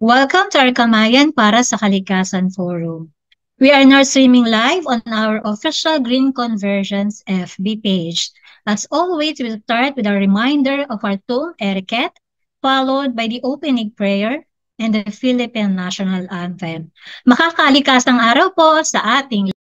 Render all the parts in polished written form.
Welcome to our Kamayan para sa Kalikasan Forum. We are now streaming live on our official Green Convergence FB page. As always, we'll start with a reminder of our Tum Etiquette, followed by the opening prayer and the Philippine National Anthem. Makakalikasang araw po sa ating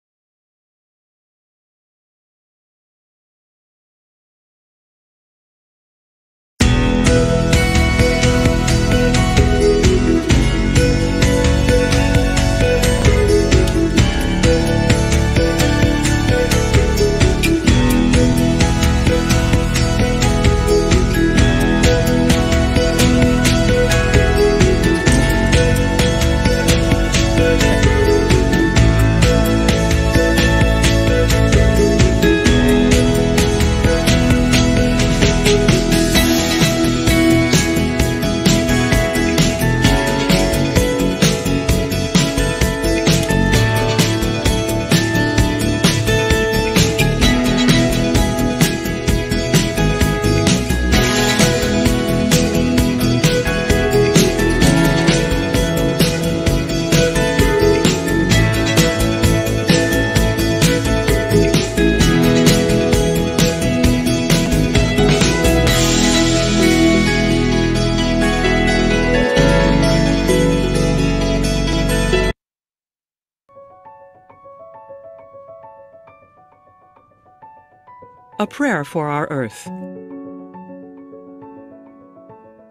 A prayer for our earth.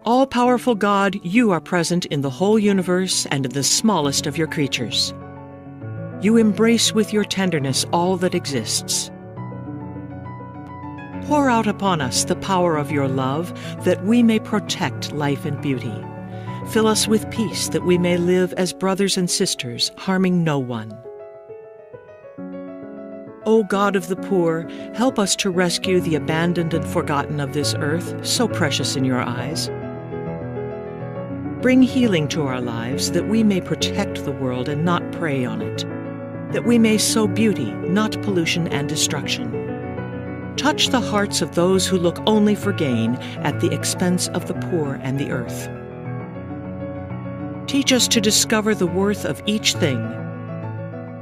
All-powerful God, you are present in the whole universe and in the smallest of your creatures. You embrace with your tenderness all that exists. Pour out upon us the power of your love, that we may protect life and beauty. Fill us with peace, that we may live as brothers and sisters, harming no one. O God of the poor, help us to rescue the abandoned and forgotten of this earth, so precious in your eyes. Bring healing to our lives, that we may protect the world and not prey on it, that we may sow beauty, not pollution and destruction. Touch the hearts of those who look only for gain at the expense of the poor and the earth. Teach us to discover the worth of each thing,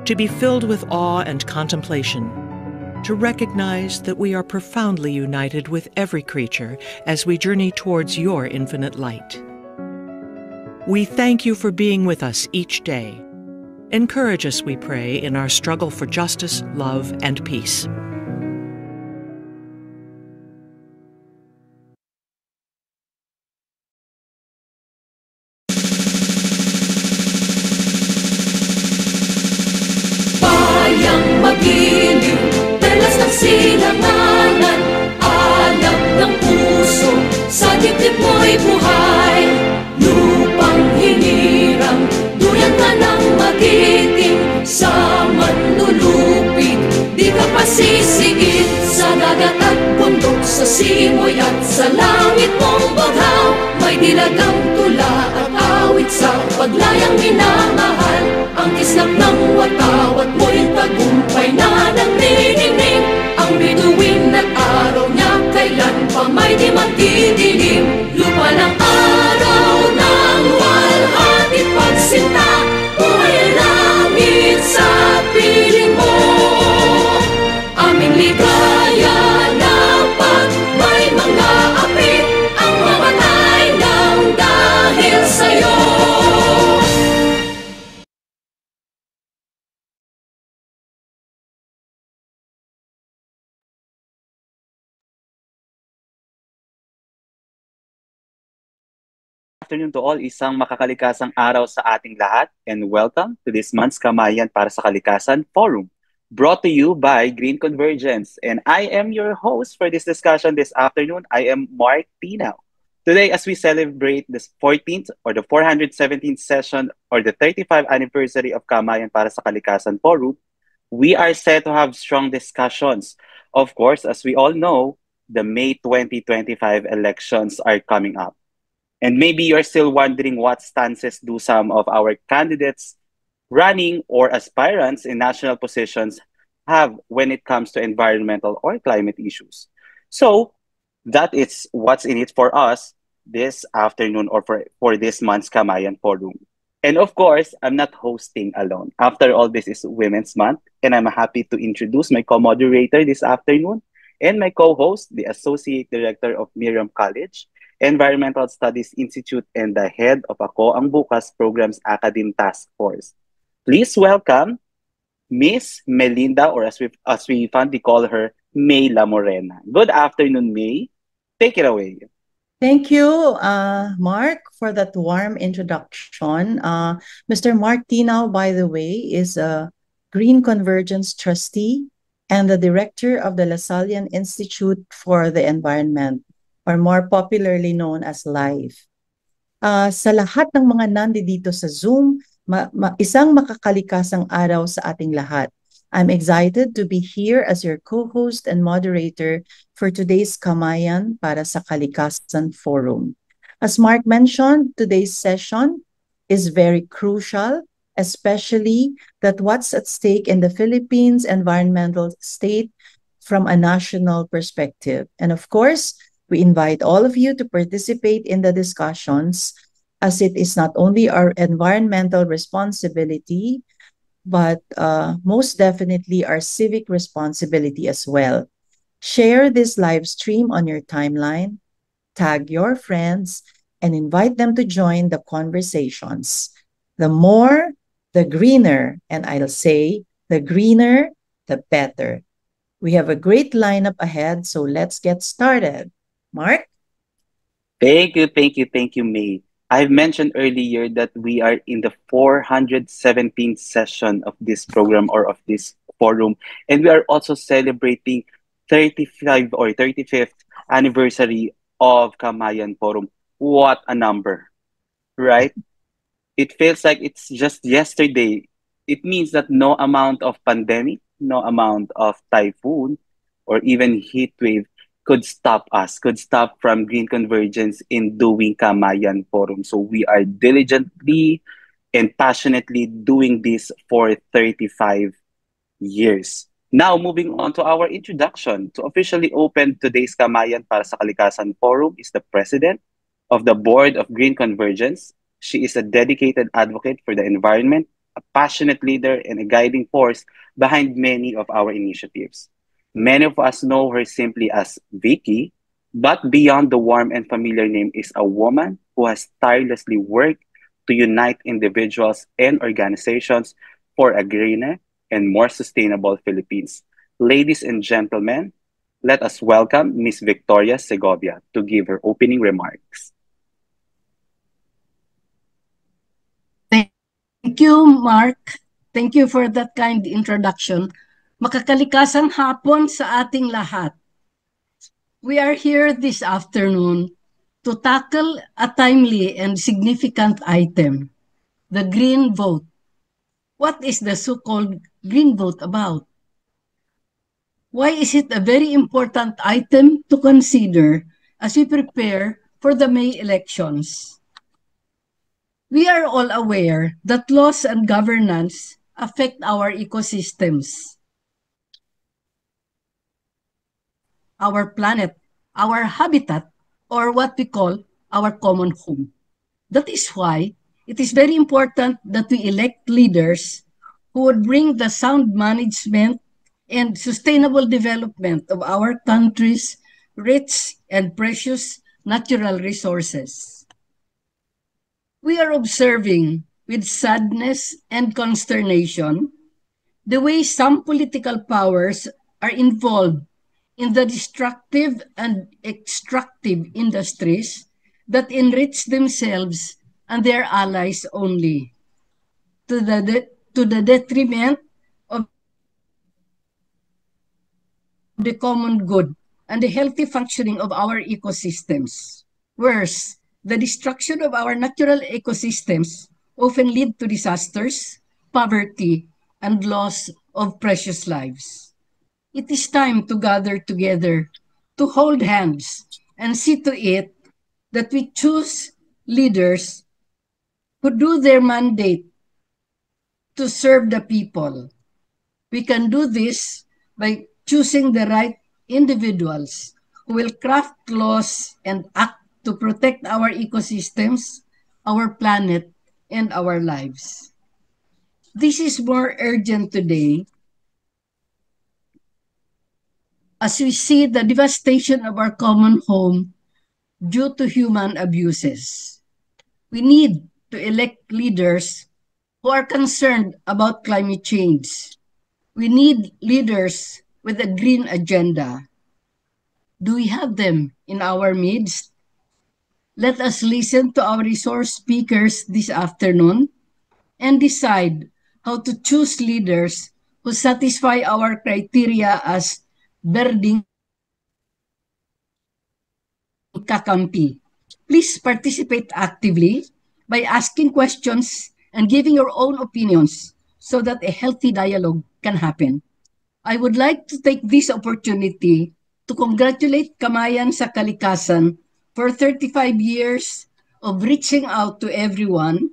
to be filled with awe and contemplation, to recognize that we are profoundly united with every creature as we journey towards your infinite light. We thank you for being with us each day. Encourage us, we pray, in our struggle for justice, love, and peace. Silanganan, alab ng puso, sa dibdib mo'y buhay. Lupang hinirang, duyan ka ng magiting, sa manlulupig, di ka pasisigit. Sa dagat at bundok, sa simoy at sa langit mong baghaw, may dilagang tula at awit sa paglayang minamahal. Ang kislap ng watawat mo'y tagumpay na naninining. Ang bituin at araw niya kailan pa may di magdidilim. Lupa ng araw ng walhati pagsinta, buhay ang langit sa piling mo. Aming ligaya na pag may mga api, ang mamatay ng dahil sa'yo. Afternoon to all, isang makakalikasang araw sa ating lahat, and welcome to this month's Kamayan para sa Kalikasan Forum, brought to you by Green Convergence. And I am your host for this discussion this afternoon. I am Mark Tinaw. Today, as we celebrate the 14th or the 417th session or the 35th anniversary of Kamayan para sa Kalikasan Forum, we are set to have strong discussions. Of course, as we all know, the May 2025 elections are coming up. And maybe you're still wondering what stances do some of our candidates running or aspirants in national positions have when it comes to environmental or climate issues. So that is what's in it for us. this afternoon or for this month's Kamayan Forum. And of course, I'm not hosting alone. After all, this is Women's Month, and I'm happy to introduce my co-moderator this afternoon and my co-host, the Associate Director of Miriam College, Environmental Studies Institute, and the head of Ako Ang Bukas Programs Academe Task Force. Please welcome Miss Melinda, or as we fondly call her, May La Morena. Good afternoon, May. Take it away. Thank you, Mark, for that warm introduction. Mr. Mark Tinaw, by the way, is a Green Convergence trustee and the director of the Lasallian Institute for the Environment, or more popularly known as LIFE. Sa lahat ng mga nandito sa Zoom, isang makakalikasang araw sa ating lahat. I'm excited to be here as your co-host and moderator for today's Kamayan para sa Kalikasan Forum. As Mark mentioned, today's session is very crucial, especially that what's at stake in the Philippines environmental state from a national perspective. And of course, we invite all of you to participate in the discussions, as it is not only our environmental responsibility, but most definitely our civic responsibility as well. Share this live stream on your timeline, tag your friends, and invite them to join the conversations. The more, the greener, and I'll say the greener, the better. We have a great lineup ahead, so let's get started. Mark? Thank you, May. I've mentioned earlier that we are in the 417th session of this program or of this forum, and we are also celebrating 35th anniversary of Kamayan Forum. What a number, right? It feels like it's just yesterday. It means that no amount of pandemic, no amount of typhoon, or even heat wave could stop us, could stop from Green Convergence in doing Kamayan Forum. So we are diligently and passionately doing this for 35 years. Now, moving on to our introduction. To officially open today's Kamayan para sa Kalikasan Forum is the President of the Board of Green Convergence. She is a dedicated advocate for the environment, a passionate leader, and a guiding force behind many of our initiatives. Many of us know her simply as Vicky, but beyond the warm and familiar name is a woman who has tirelessly worked to unite individuals and organizations for a greener and more sustainable Philippines. Ladies and gentlemen, let us welcome Ms. Victoria Segovia to give her opening remarks. Thank you, Mark. Thank you for that kind introduction. Makakalikasang hapon sa ating lahat. We are here this afternoon to tackle a timely and significant item, the green vote. What is the so-called green vote about? Why is it a very important item to consider as we prepare for the May elections? We are all aware that laws and governance affect our ecosystems, our planet, our habitat, or what we call our common home. That is why it is very important that we elect leaders who would bring the sound management and sustainable development of our country's rich and precious natural resources. We are observing with sadness and consternation the way some political powers are involved in the destructive and extractive industries that enrich themselves and their allies only, to the detriment of the common good and the healthy functioning of our ecosystems. Worse, the destruction of our natural ecosystems often lead to disasters, poverty, and loss of precious lives. It is time to gather together, to hold hands, and see to it that we choose leaders who do their mandate to serve the people. We can do this by choosing the right individuals who will craft laws and act to protect our ecosystems, our planet, and our lives. This is more urgent today as we see the devastation of our common home due to human abuses. We need to elect leaders who are concerned about climate change. We need leaders with a green agenda. Do we have them in our midst? Let us listen to our resource speakers this afternoon and decide how to choose leaders who satisfy our criteria as Berding Kakampi. Please participate actively by asking questions and giving your own opinions so that a healthy dialogue can happen. I would like to take this opportunity to congratulate Kamayan sa Kalikasan for 35 years of reaching out to everyone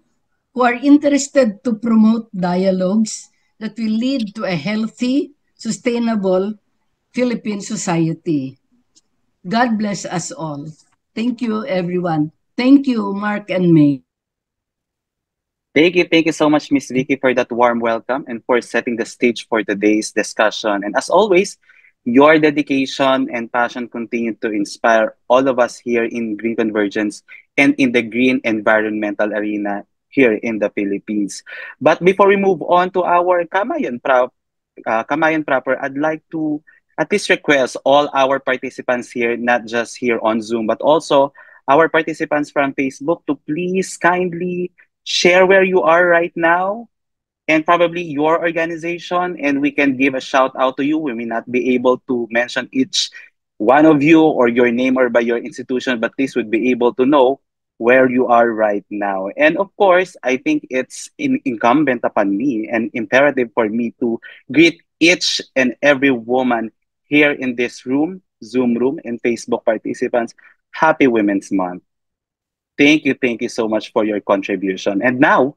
who are interested to promote dialogues that will lead to a healthy, sustainable Philippine society. God bless us all. Thank you, everyone. Thank you, Mark and May. Thank you so much, Miss Vicky, for that warm welcome and for setting the stage for today's discussion. And as always, your dedication and passion continue to inspire all of us here in Green Convergence and in the green environmental arena here in the Philippines. But before we move on to our Kamayan proper, I'd like to at least request all our participants here, not just here on Zoom, but also our participants from Facebook to please kindly share where you are right now and probably your organization, and we can give a shout out to you. We may not be able to mention each one of you or your name or by your institution, but this would be able to know where you are right now. And of course, I think it's incumbent upon me and imperative for me to greet each and every woman here in this room, Zoom room, and Facebook participants. Happy Women's Month. Thank you so much for your contribution. And now,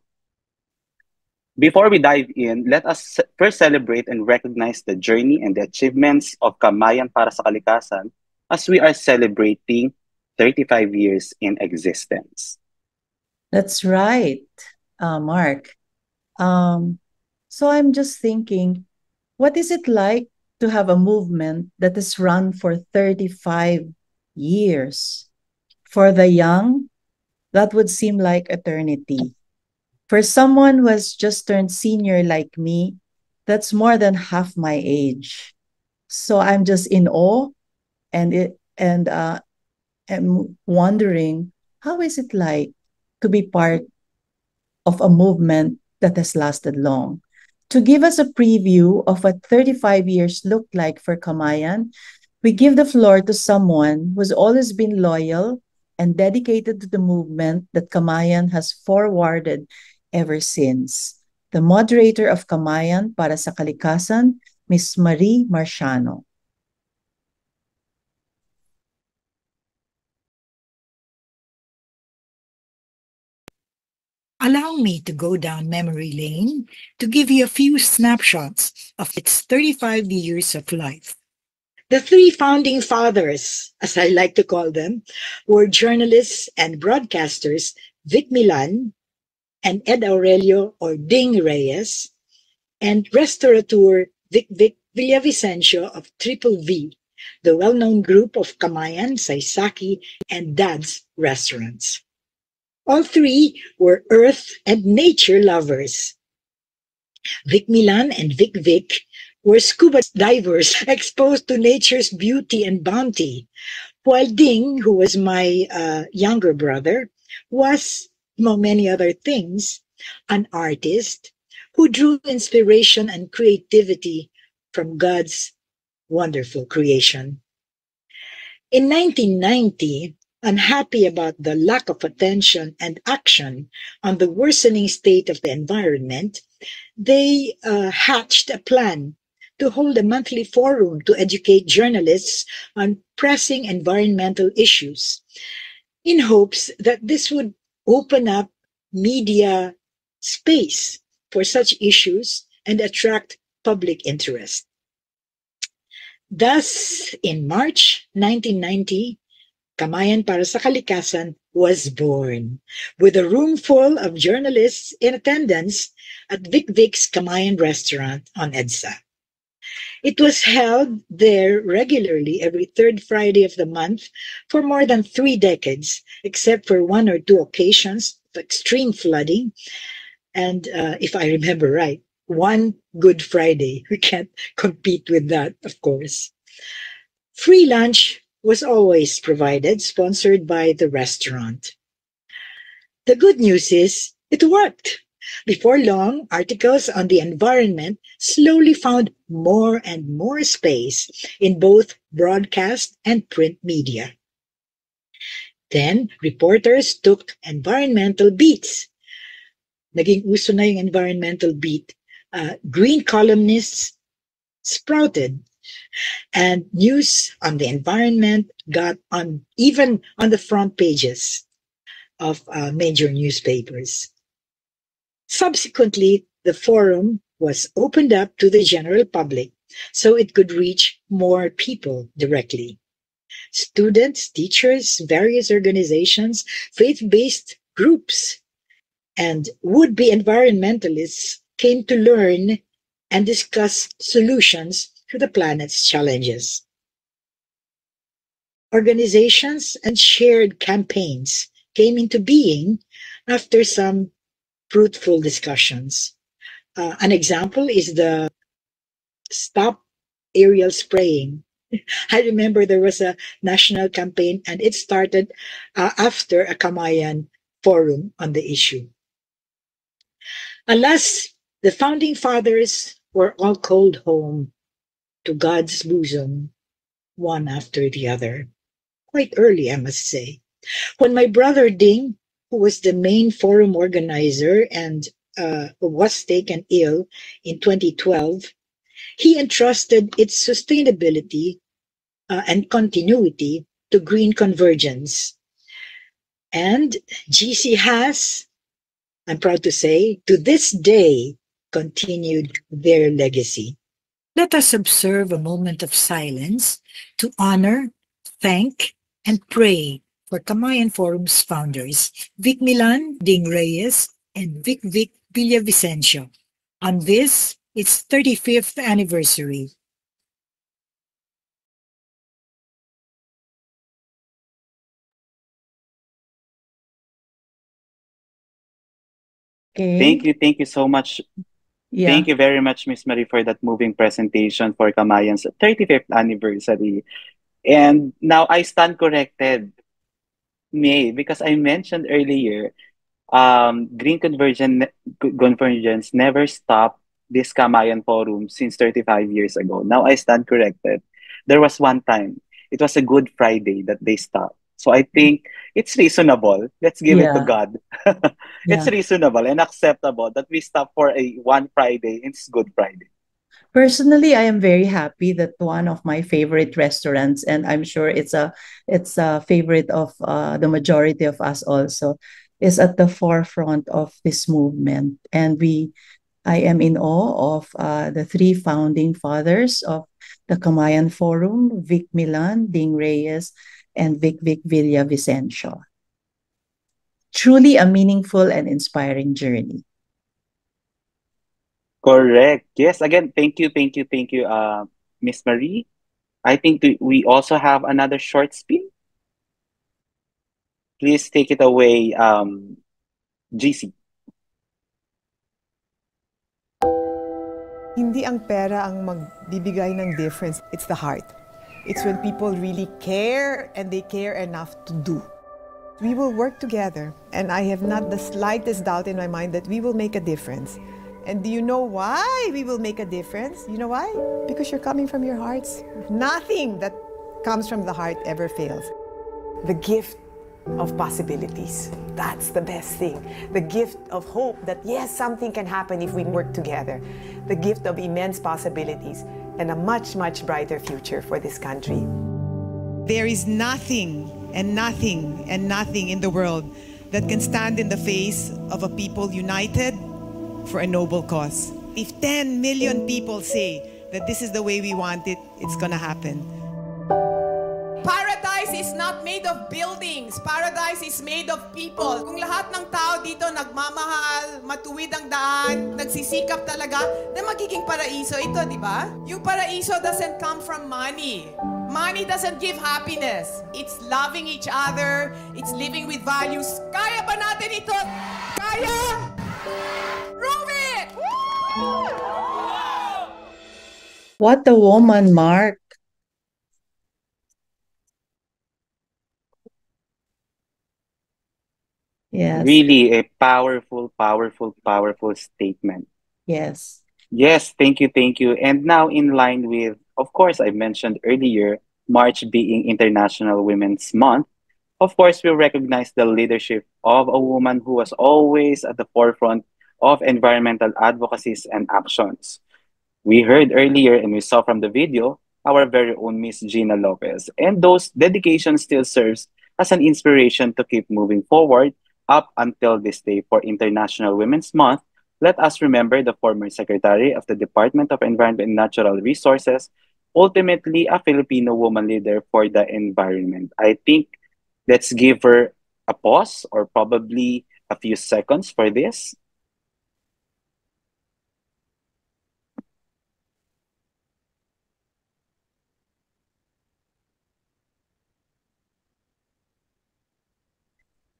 before we dive in, let us first celebrate and recognize the journey and the achievements of Kamayan para sa Kalikasan as we are celebrating 35 years in existence. That's right, Mark. So I'm just thinking, what is it like to have a movement that is run for 35 years? For the young, that would seem like eternity. For someone who has just turned senior like me, that's more than half my age. So I'm just in awe and am wondering, how is it like to be part of a movement that has lasted long? To give us a preview of what 35 years looked like for Kamayan, we give the floor to someone who's always been loyal and dedicated to the movement that Kamayan has forwarded ever since. The moderator of Kamayan para sa Kalikasan, Ms. Marie Marciano. Allow me to go down memory lane to give you a few snapshots of its 35 years of life. The three founding fathers, as I like to call them, were journalists and broadcasters Vic Milan and Ed Aurelio or Ding Reyes, and restaurateur Vic Villavicencio of Triple V, the well-known group of Kamayan, Saisaki, and Dad's restaurants. All three were earth and nature lovers. Vic Milan and Vic were scuba divers exposed to nature's beauty and bounty, while Ding, who was my younger brother, was, among many other things, an artist who drew inspiration and creativity from God's wonderful creation. In 1990, unhappy about the lack of attention and action on the worsening state of the environment, they hatched a plan to hold a monthly forum to educate journalists on pressing environmental issues, in hopes that this would open up media space for such issues and attract public interest. Thus, in March 1990, Kamayan para sa Kalikasan was born, with a room full of journalists in attendance at Vic Vic's Kamayan restaurant on EDSA. It was held there regularly every third Friday of the month for more than 3 decades, except for 1 or 2 occasions of extreme flooding. And if I remember right, one Good Friday. We can't compete with that, of course. Free lunch was always provided, sponsored by the restaurant. The good news is it worked. Before long, articles on the environment slowly found more and more space in both broadcast and print media. Then, reporters took environmental beats. Naging uso na yung environmental beat. Green columnists sprouted, and news on the environment got even on the front pages of major newspapers. Subsequently, the forum was opened up to the general public so it could reach more people directly. Students, teachers, various organizations, faith-based groups, and would-be environmentalists came to learn and discuss solutions to the planet's challenges. Organizations and shared campaigns came into being after some fruitful discussions. An example is the Stop Aerial Spraying. I remember there was a national campaign, and it started after a Kamayan forum on the issue. Alas, the founding fathers were all called home to God's bosom, one after the other. Quite early, I must say. When my brother Ding, who was the main forum organizer and was taken ill in 2012, he entrusted its sustainability and continuity to Green Convergence. And GC has, I'm proud to say, to this day, continued their legacy. Let us observe a moment of silence to honor, thank, and pray for Kamayan Forum's founders, Vic Milan, Ding Reyes, and Vic Villavicencio, on this, its 35th anniversary. Okay. Thank you so much. Yeah. Thank you very much, Miss Marie, for that moving presentation for Kamayan's 35th anniversary. And now I stand corrected, May, because I mentioned earlier, Green Convergence never stopped this Kamayan Forum since 35 years ago. Now I stand corrected. There was one time, it was a Good Friday that they stopped. So I think it's reasonable. Let's give it to Yeah. God. It's Yeah. reasonable and acceptable that we stop for one Friday. It's Good Friday. Personally, I am very happy that one of my favorite restaurants, and I'm sure it's a favorite of the majority of us also, is at the forefront of this movement. And I am in awe of the 3 founding fathers of the Kamayan Forum, Vic Milan, Ding Reyes, and Vic Villavicencio. Truly a meaningful and inspiring journey. Correct. Yes. Again, thank you, Miss Marie. I think we also have another short spin. Please take it away, GC. Hindi ang pera ang magbibigay ng difference. It's the heart. It's when people really care and they care enough to do. We will work together, and I have not the slightest doubt in my mind that we will make a difference. And do you know why we will make a difference? You know why? Because you're coming from your hearts. Nothing that comes from the heart ever fails. The gift of possibilities. That's the best thing. The gift of hope that yes, something can happen if we work together. The gift of immense possibilities and a much, much brighter future for this country. There is nothing and nothing and nothing in the world that can stand in the face of a people united for a noble cause. If 10 million people say that this is the way we want it, it's gonna happen. Paradise is not not made of buildings. Paradise is made of people. Kung lahat ng tao dito nagmamahal, matuwid ang daan, nagsisikap talaga, na magiging paraiso ito, di ba? Yung paraiso doesn't come from money. Money doesn't give happiness. It's loving each other. It's living with values. Kaya ba natin ito? Kaya! Prove it! What a woman, Mark. Yes. Really a powerful, powerful, powerful statement. Yes. Yes, thank you, thank you. And now, in line with, of course, I mentioned earlier, March being International Women's Month, of course, we recognize the leadership of a woman who was always at the forefront of environmental advocacies and actions. We heard earlier and we saw from the video our very own Miss Gina Lopez. And those dedications still serves as an inspiration to keep moving forward up until this day for International Women's Month. Let us remember the former Secretary of the Department of Environment and Natural Resources, ultimately a Filipino woman leader for the environment. I think let's give her a pause or probably a few seconds for this.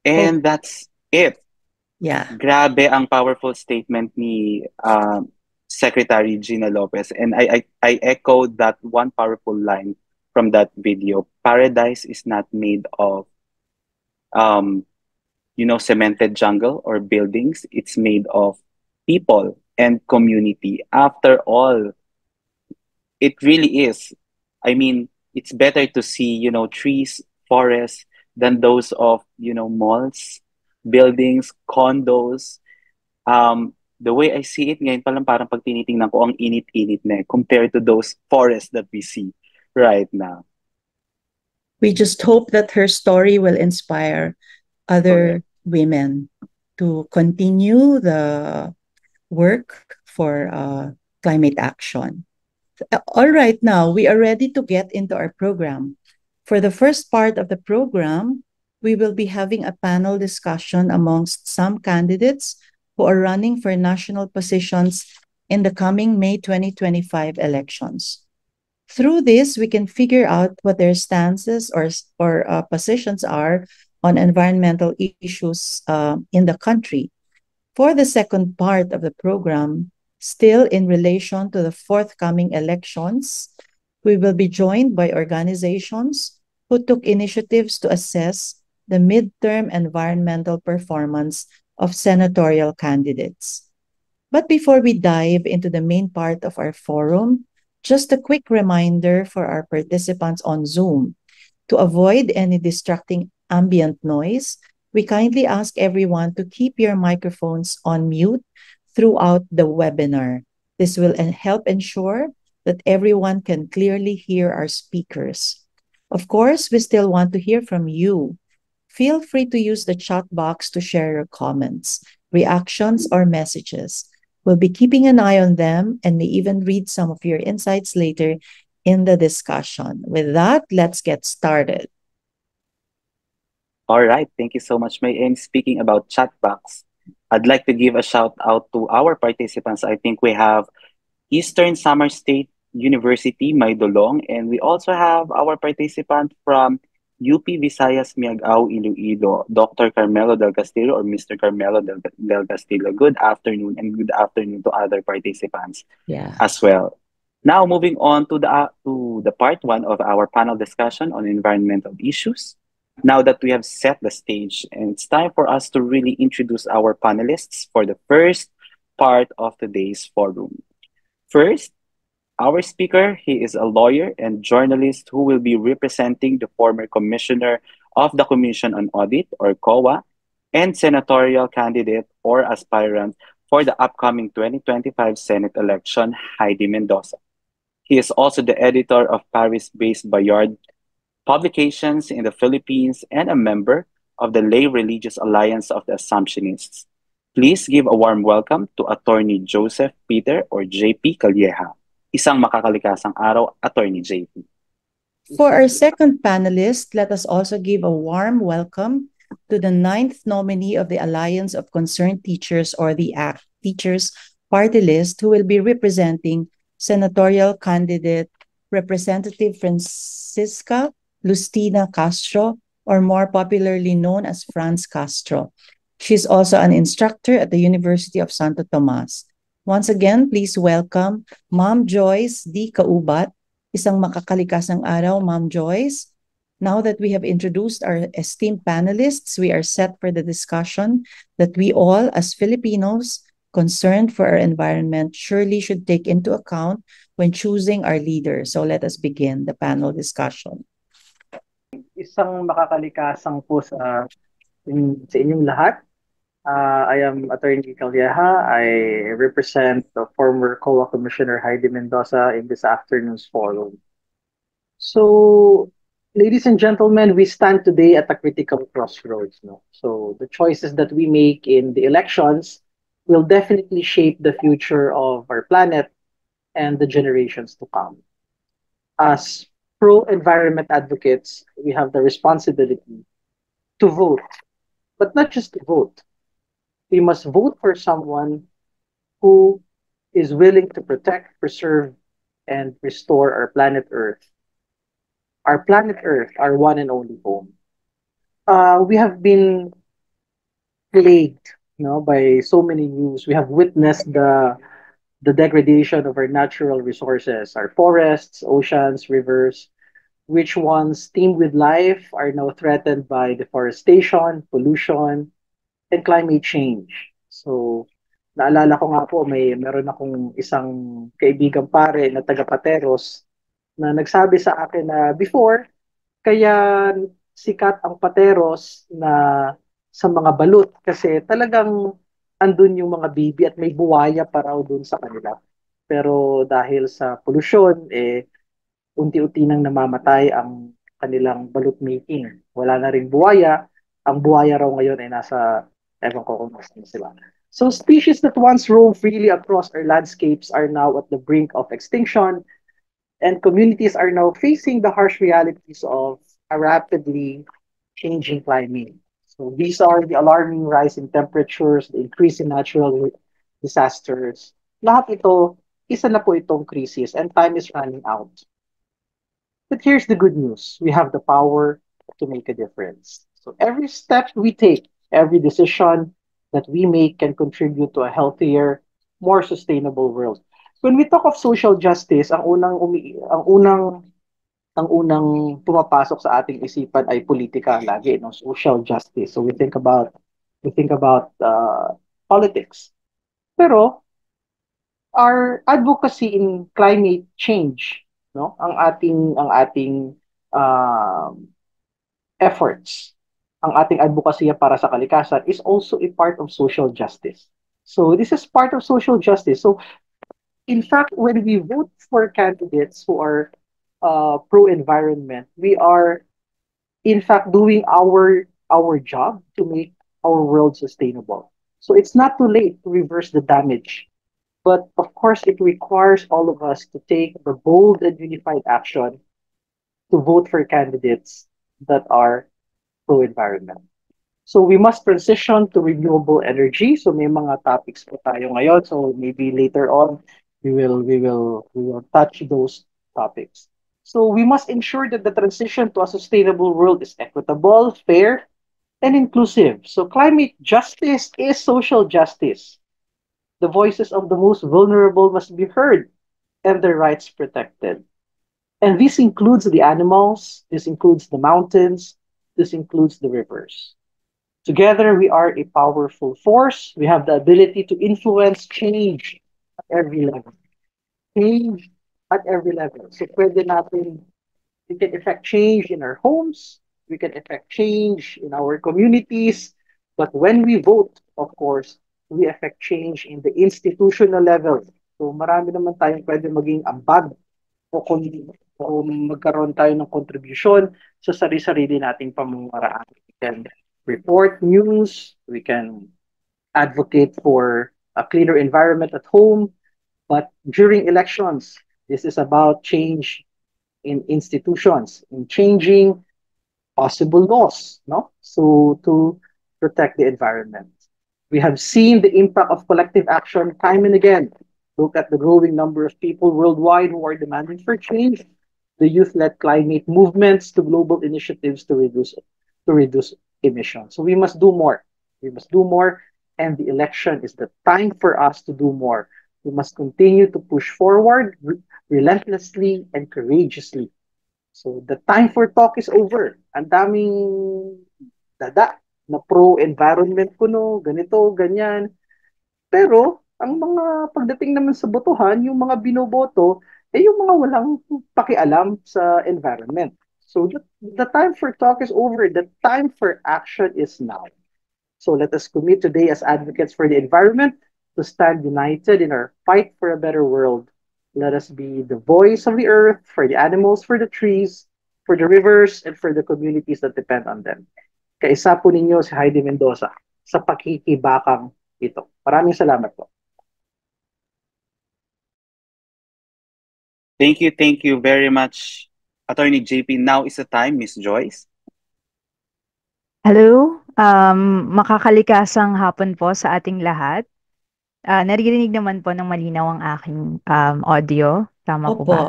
And that's it. Yeah. Grabe ang powerful statement ni Secretary Gina Lopez. And I echo that one powerful line from that video. Paradise is not made of, cemented jungle or buildings. It's made of people and community. After all, it really is. I mean, it's better to see, trees, forests than those of, malls, buildings, condos. The way I see it ngayon palang parang pag tinitingnan ko ang init-init na compared to those forests that we see right now. We just hope that her story will inspire other women to continue the work for climate action. All right, now we are ready to get into our program. For the first part of the program, we will be having a panel discussion amongst some candidates who are running for national positions in the coming May 2025 elections. Through this, we can figure out what their stances or positions are on environmental issues in the country. For the second part of the program, still in relation to the forthcoming elections, we will be joined by organizations who took initiatives to assess the midterm environmental performance of senatorial candidates. But before we dive into the main part of our forum, just a quick reminder for our participants on Zoom. To avoid any distracting ambient noise, we kindly ask everyone to keep your microphones on mute throughout the webinar. This will help ensure that everyone can clearly hear our speakers. Of course, we still want to hear from you. Feel free to use the chat box to share your comments, reactions, or messages. We'll be keeping an eye on them and may even read some of your insights later in the discussion. With that, let's get started. All right, thank you so much, May. And speaking about chat box, I'd like to give a shout out to our participants. I think we have Eastern Samar State University, Maydolong, and we also have our participant from UP Visayas Miagao, Iloilo, Dr. Carmelo Del Castillo or Mr. Carmelo Del Castillo. Good afternoon, and good afternoon to other participants as well. Now, moving on to the part one of our panel discussion on environmental issues. Now that we have set the stage, and it's time for us to really introduce our panelists for the first part of today's forum. First, our speaker, he is a lawyer and journalist who will be representing the former commissioner of the Commission on Audit, or COA, and senatorial candidate or aspirant for the upcoming 2025 Senate election, Heidi Mendoza. He is also the editor of Paris-based Bayard Publications in the Philippines and a member of the Lay Religious Alliance of the Assumptionists. Please give a warm welcome to Attorney Joseph Peter or JP Calleja. Isang makakalikasang araw, Attorney JP. For our second panelist, let us also give a warm welcome to the ninth nominee of the Alliance of Concerned Teachers, or the ACT Teachers Party List, who will be representing senatorial candidate Representative Francisca Lustina Castro, or more popularly known as Franz Castro. She is also an instructor at the University of Santo Tomas. Once again, please welcome Ma'am Joyce D. Kaubat. Isang makakalikasang araw, Ma'am Joyce. Now that we have introduced our esteemed panelists, we are set for the discussion that we all, as Filipinos concerned for our environment, surely should take into account when choosing our leaders. So let us begin the panel discussion. Isang makakalikasang po sa inyong lahat. I am Attorney Calleja. I represent the former COA Commissioner Heidi Mendoza in this afternoon's forum. So, ladies and gentlemen, we stand today at a critical crossroads. No? So, the choices that we make in the elections will definitely shape the future of our planet and the generations to come. As pro-environment advocates, we have the responsibility to vote, but not just to vote. We must vote for someone who is willing to protect, preserve, and restore our planet Earth. Our planet Earth, our one and only home. We have been plagued, by so many news. We have witnessed the degradation of our natural resources, our forests, oceans, rivers, which once teemed with life are now threatened by deforestation, pollution, and climate change. So, naalala ko nga po, meron akong isang kaibigang pare na taga Pateros na nagsabi sa akin na before, kaya sikat ang Pateros na sa mga balut kasi talagang andun yung mga bibi at may buwaya pa raw dun sa kanila. Pero dahil sa pollution, unti-unti nang namamatay ang kanilang balut making. Wala na rin buwaya. Ang buwaya raw ngayon ay nasa, ewan ko kung nasaan sila. So species that once roamed freely across our landscapes are now at the brink of extinction, and communities are now facing the harsh realities of a rapidly changing climate. So these are the alarming rise in temperatures, the increase in natural disasters. Lahat ito, isa na po itong crisis, and time is running out. But here's the good news. We have the power to make a difference. So every step we take, every decision that we make can contribute to a healthier, more sustainable world. When we talk of social justice, ang unang pumapasok sa ating isipan ay politika lagi, no? Social justice. So we think about politics. Pero our advocacy in climate change, no? Ang ating efforts, ang ating advocacy para sa kalikasan is also a part of social justice. So this is part of social justice. So in fact, when we vote for candidates who are pro-environment, we are in fact doing our job to make our world sustainable. So it's not too late to reverse the damage. But of course, it requires all of us to take the bold and unified action to vote for candidates that are pro-environment. So we must transition to renewable energy. So may mga topics po tayo ngayon. So maybe later on, we will touch those topics. So we must ensure that the transition to a sustainable world is equitable, fair, and inclusive. So climate justice is social justice. The voices of the most vulnerable must be heard and their rights protected. And this includes the animals, this includes the mountains, this includes the rivers. Together, we are a powerful force. We have the ability to influence change at every level. Change at every level. So pwede natin, we can effect change in our homes, we can effect change in our communities, but when we vote, of course, we effect change in the institutional level. So marami naman tayong pwede maging ambag o magkaroon tayo ng contribution sa sarili-sarili nating pamamaraan. We can report news, we can advocate for a cleaner environment at home, but during elections, this is about change in institutions, in changing possible laws, no? So to protect the environment. We have seen the impact of collective action time and again. Look at the growing number of people worldwide who are demanding for change, the youth-led climate movements to global initiatives to reduce emissions. So we must do more. We must do more, and the election is the time for us to do more. We must continue to push forward relentlessly and courageously. So the time for talk is over. Ang daming dada na pro-environment kuno, ganito, ganyan. Pero ang mga pagdating naman sa botohan, yung mga binoboto, yung mga walang pakialam sa environment. So the time for talk is over. The time for action is now. So let us commit today as advocates for the environment to stand united in our fight for a better world. Let us be the voice of the earth for the animals, for the trees, for the rivers, and for the communities that depend on them. Kaisa po ninyo si Heidi Mendoza sa pakikibakang ito. Maraming salamat po. Thank you very much, Attorney JP. Now is the time, Miss Joyce. Hello, makakalikasang hapon po sa ating lahat. Naririnig naman po ng malinaw ang aking audio. Tama po ba?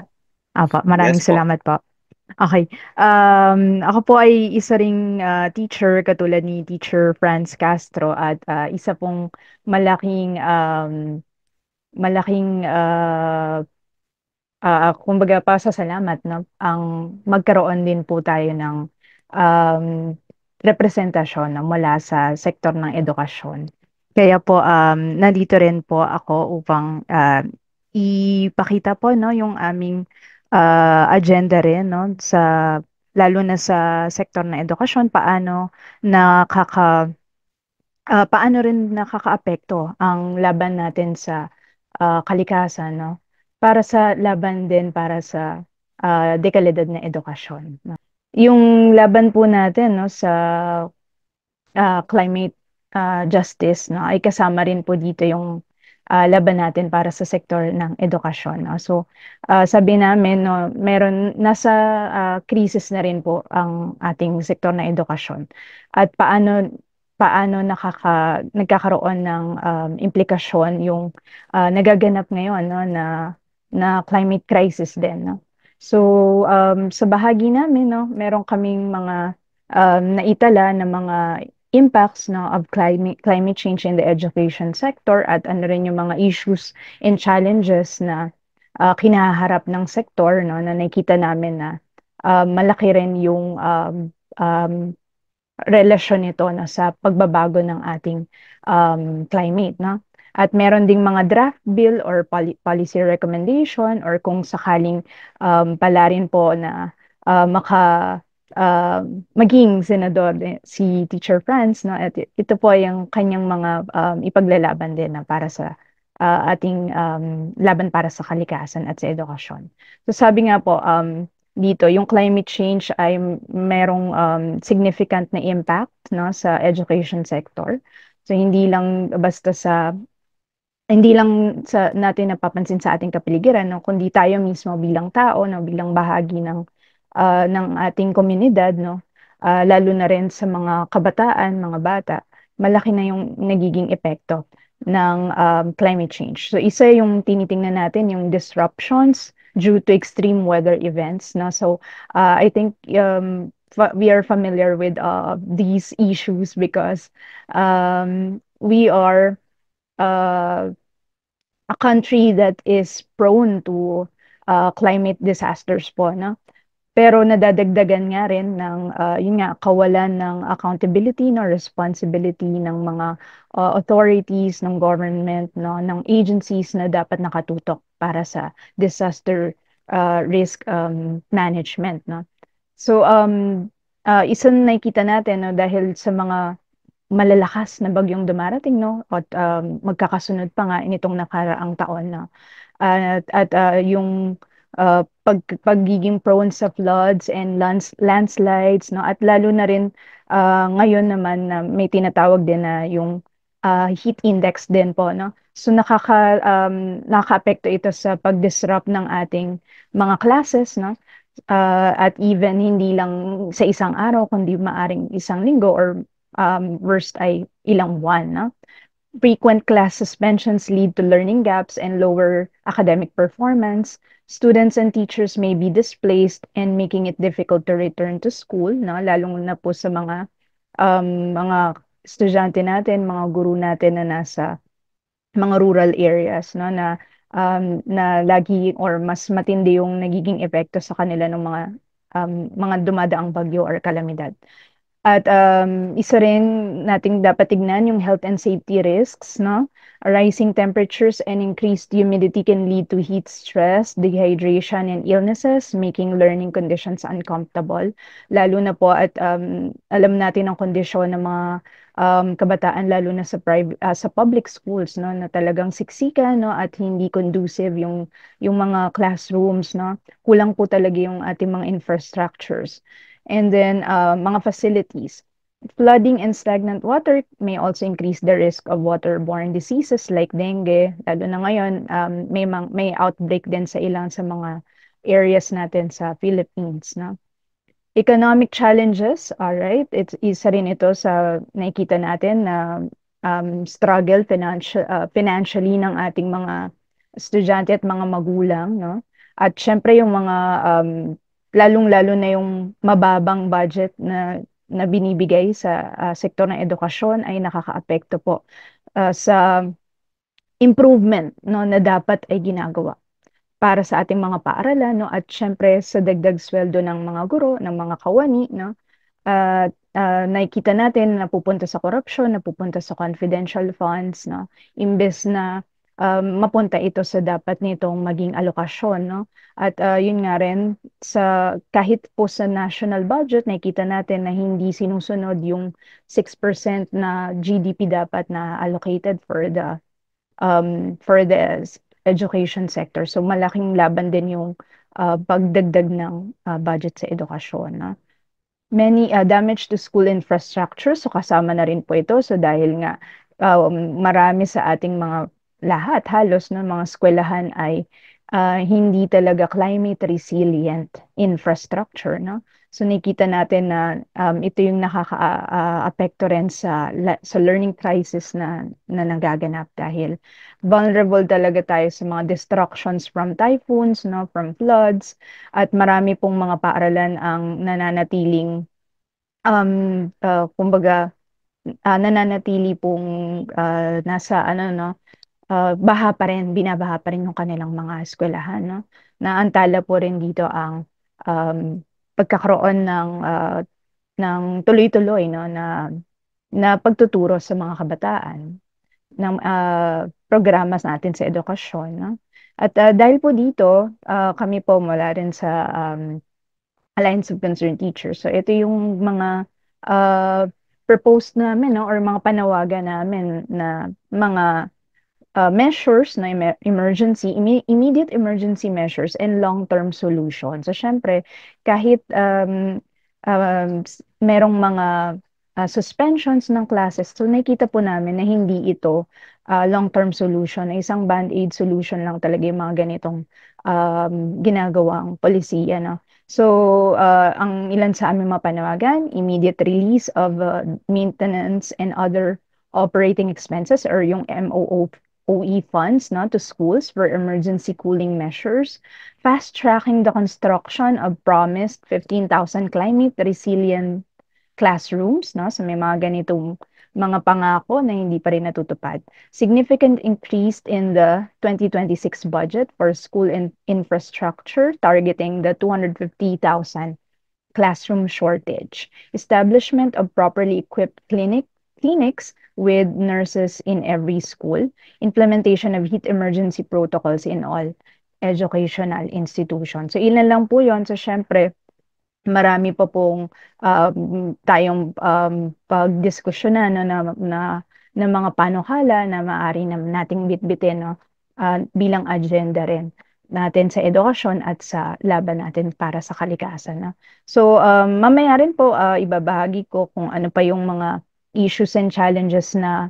Opo. Maraming Yes po. salamat po. Okay. Ako po ay isa ring teacher katulad ni Teacher Franz Castro at isa pong malaking kumbaga pasasalamat, no? Ang magkaroon din po tayo ng representasyon na mula sa sektor ng edukasyon. Kaya po nandito rin po ako upang ipakita po, no, yung aming agenda rin, no, sa lalo na sa sektor ng edukasyon, paano rin nakakaapekto ang laban natin sa kalikasan, no? Para sa laban din para sa dekalidad na edukasyon, no? Yung laban po natin, no, sa climate justice, no, ay kasama rin po dito yung laban natin para sa sektor ng edukasyon, no? So sabi namin, no, nasa krisis na rin po ang ating sektor ng edukasyon at paano nagkakaroon ng implikasyon yung nagaganap ngayon, no, na climate crisis din, no? So sa bahagi namin, no, meron kaming mga naitala na mga impacts, no, of climate change in the education sector at ano rin yung mga issues and challenges na kinaharap ng sektor, no, na nakita namin na malaki rin yung relasyon nito, no, sa pagbabago ng ating climate, no? At meron ding mga draft bill or policy recommendation or kung sakaling pala rin po na maging senador si Teacher Franz, no? At ito po yung kanyang mga ipaglalaban din na para sa ating laban para sa kalikasan at sa edukasyon. So sabi nga po, dito yung climate change ay merong significant na impact, no, sa education sector. So hindi lang natin napapansin sa ating kapaligiran, no, kundi tayo mismo bilang tao, no, bilang bahagi ng ating komunidad, no, lalo na rin sa mga kabataan, mga bata, malaki na yung nagiging epekto ng climate change. So isa yung tinitingnan natin, yung disruptions due to extreme weather events, no? So I think we are familiar with these issues because we are a country that is prone to climate disasters po, no? Pero nadadagdagan nga rin ng yun nga, kawalan ng accountability, no, responsibility ng mga authorities, ng government, no, ng agencies na dapat nakatutok para sa disaster risk management, no. So isang nakikita natin, no, dahil sa mga malalakas na bagyong dumarating, no, at magkakasunod pa nga nitong nakaraang taon, no. At yung pagiging prone sa floods and landslides, no, at lalo na rin ngayon naman na may tinatawag din na yung heat index din po, no. So nakakaapekto ito sa pag-disrupt ng ating mga classes, no. at even hindi lang sa isang araw, kundi maaring isang linggo or worst ay ilang buwan. No? Frequent class suspensions lead to learning gaps and lower academic performance. Students and teachers may be displaced and making it difficult to return to school, no? Lalong na po sa mga estudyante natin, mga guro natin na nasa mga rural areas, no? Na lagi or mas matindi yung nagiging epekto sa kanila ng mga dumadaang bagyo or kalamidad. At isa rin nating dapat tignan yung health and safety risks, no? Rising temperatures and increased humidity can lead to heat stress, dehydration, and illnesses, making learning conditions uncomfortable. Lalo na po at alam natin ang kondisyon ng mga kabataan, lalo na sa public schools, no? Na talagang siksikan, no? At hindi conducive yung mga classrooms, no? Kulang po talaga yung ating mga infrastructures. And then mga facilities. Flooding and stagnant water may also increase the risk of waterborne diseases like dengue. Lalo na ngayon, may outbreak din sa ilang sa mga areas natin sa Philippines. No? Economic challenges, all right, it's isa rin ito sa nakikita natin na struggle financially ng ating mga estudyante at mga magulang. No? At syempre yung mga lalong-lalo na yung mababang budget na binibigay sa sektor ng edukasyon ay nakakaapekto po sa improvement, no, na dapat ay ginagawa para sa ating mga paaralan, no, at syempre sa dagdag sweldo ng mga guro, ng mga kawani, no. Nakikita natin na napupunta sa korupsyon, napupunta sa confidential funds, no, imbes na mapunta ito sa dapat nitong maging alokasyon, no? At yun nga rin, kahit po sa national budget, nakikita natin na hindi sinusunod yung 6% na GDP dapat na allocated for the education sector. So malaking laban din yung pagdagdag ng budget sa edukasyon, no? Many damage to school infrastructure, so kasama na rin po ito. So dahil nga marami sa ating mga lahat halos ng mga eskwelahan ay hindi talaga climate resilient infrastructure, no? So nakita natin na ito yung nakaka-apekto rin sa learning crisis na nagaganap dahil vulnerable talaga tayo sa mga destructions from typhoons, no, from floods, at marami pong mga paaralan ang nananatiling kumbaga nananatili pong nasa baha pa rin, binabaha pa rin yung kanilang mga eskwelahan, no? Naantala po rin dito ang pagkakaroon ng tuloy-tuloy, no, na pagtuturo sa mga kabataan ng programas natin sa edukasyon, no? At dahil po dito, kami po mula rin sa Alliance of Concerned Teachers. So ito yung mga proposed namin, no, or mga panawagan namin na mga measures na immediate emergency measures and long-term solutions. So, syempre, kahit merong mga suspensions ng classes, so nakikita po namin na hindi ito long-term solution, na isang band-aid solution lang talaga yung mga ganitong ginagawang polisiya. No? So, ang ilan sa aming mapanawagan, immediate release of maintenance and other operating expenses or yung MOE funds, no, to schools for emergency cooling measures, fast-tracking the construction of promised 15,000 climate-resilient classrooms, no, so may mga ganitong mga pangako na hindi pa rin natutupad. Significant increase in the 2026 budget for school infrastructure, targeting the 250,000 classroom shortage. Establishment of properly equipped clinics with nurses in every school, implementation of heat emergency protocols in all educational institutions. So ilan lang po yon. So syempre, marami pa pong tayong pagdiskusyonan na mga panukala na maaari nating bitbitin, no, bilang agenda rin natin sa edukasyon at sa laban natin para sa kalikasan. No? So mamaya rin po ibabahagi ko kung ano pa yung mga issues and challenges na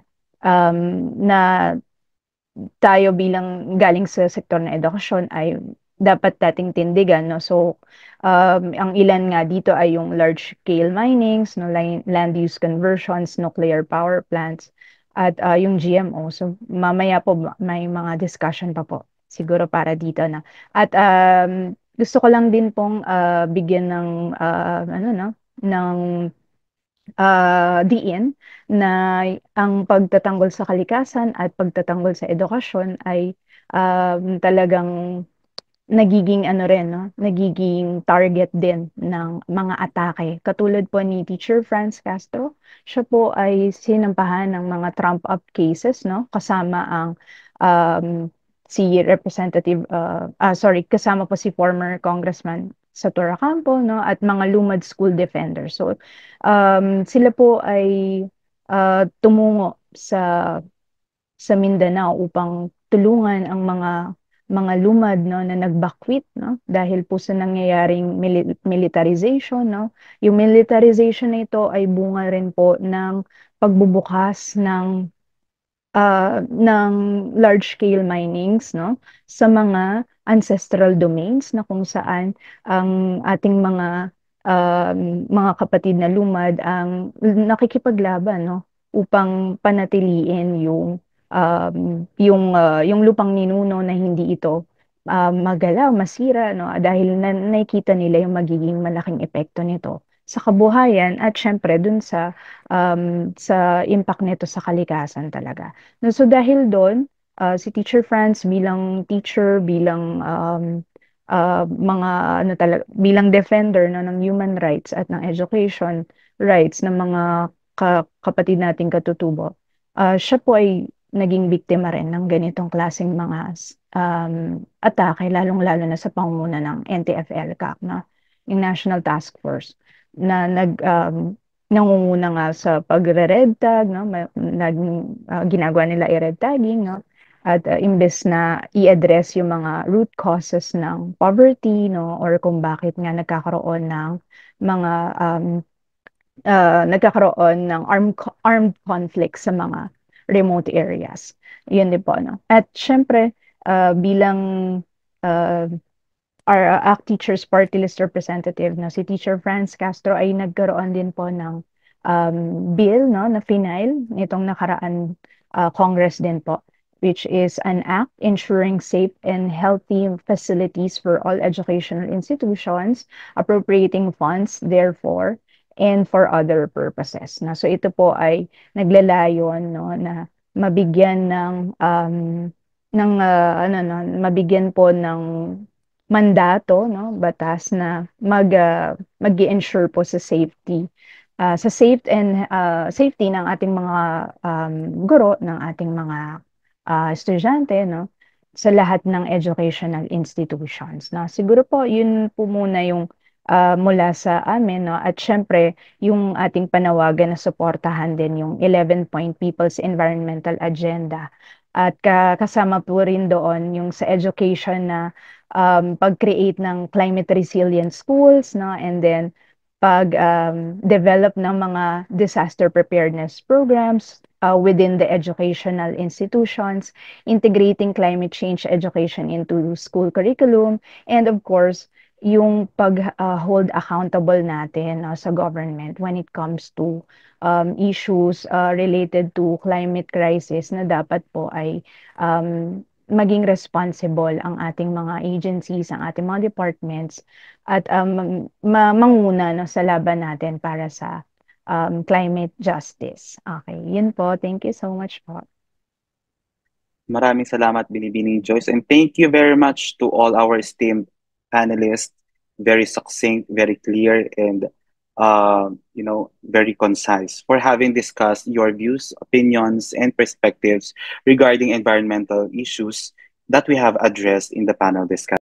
tayo bilang galing sa sektor ng edukasyon ay dapat nating tindigan, no? So, ang ilan nga dito ay yung large-scale minings, no, land use conversions, nuclear power plants, at yung GMO. So, mamaya po may mga discussion pa po siguro para dito na. At gusto ko lang din pong bigyan ng ano, no, ng diin na ang pagtatanggol sa kalikasan at pagtatanggol sa edukasyon ay talagang nagiging ano rin, no? Nagiging target din ng mga atake. Katulad po ni Teacher Franz Castro, siya po ay sinampahan ng mga trump-up cases, no? Kasama ang si Representative, kasama po si former Congressman Satura Campo, no? At mga Lumad School Defenders. So, sila po ay tumungo sa Mindanao upang tulungan ang mga lumad, no, na nagbakwit, no, dahil po sa nangyayaring militarization, no. Yung militarization na ito ay bunga rin po ng pagbubukas ng large scale minings, no, sa mga ancestral domains na kung saan ang ating mga kapatid na lumad ang nakikipaglaban, no, upang panatiliin yung lupang ninuno na hindi ito magalaw, masira, no, dahil nakikita nila yung magiging malaking epekto nito sa kabuhayan at syempre dun sa impact nito sa kalikasan talaga. No, so dahil doon, si Teacher Franz bilang teacher, bilang mga ano talaga, bilang defender, no, ng human rights at ng education rights ng mga kapatid nating katutubo, siya po ay naging biktima rin ng ganitong klaseng mga atake, lalong-lalo na sa pangunguna ng NTF-ELCAC, no? Yung National Task Force, na nangunguna nga sa pagre-red tag, no? Ginagawa nila i-red tagging, no? At imbes na i-address yung mga root causes ng poverty, no? Or kung bakit nga nagkakaroon ng mga armed conflict sa mga remote areas. Yun din po, no? At syempre, bilang our ACT Teachers Party List representative, no, si Teacher Franz Castro ay nagkaroon din po ng bill, no, na final nitong nakaraan Congress din po, which is an act ensuring safe and healthy facilities for all educational institutions, appropriating funds therefore and for other purposes. Na so ito po ay naglalayon, no, na mabigyan mabigyan po ng mandato, no, batas na mag-i-ensure po sa safety safety ng ating mga guro, ng ating mga estudyante, no, sa lahat ng educational institutions. Na siguro po yun po muna yung mula sa amin, no? At syempre, yung ating panawagan na suportahan din yung 11-point People's Environmental Agenda. At kasama po rin doon yung sa education na pag-create ng climate resilient schools, no? And then pag-develop ng mga disaster preparedness programs within the educational institutions, integrating climate change education into school curriculum, and of course, yung pag-hold accountable natin sa government when it comes to issues related to climate crisis na dapat po ay maging responsible ang ating mga agencies, ang ating mga departments at manguna, no, sa laban natin para sa climate justice. Okay, yun po. Thank you so much po. Maraming salamat, Binibining Joyce, and thank you very much to all our esteemed panelists. Very succinct, very clear, and very concise for having discussed your views, opinions, and perspectives regarding environmental issues that we have addressed in the panel discussion.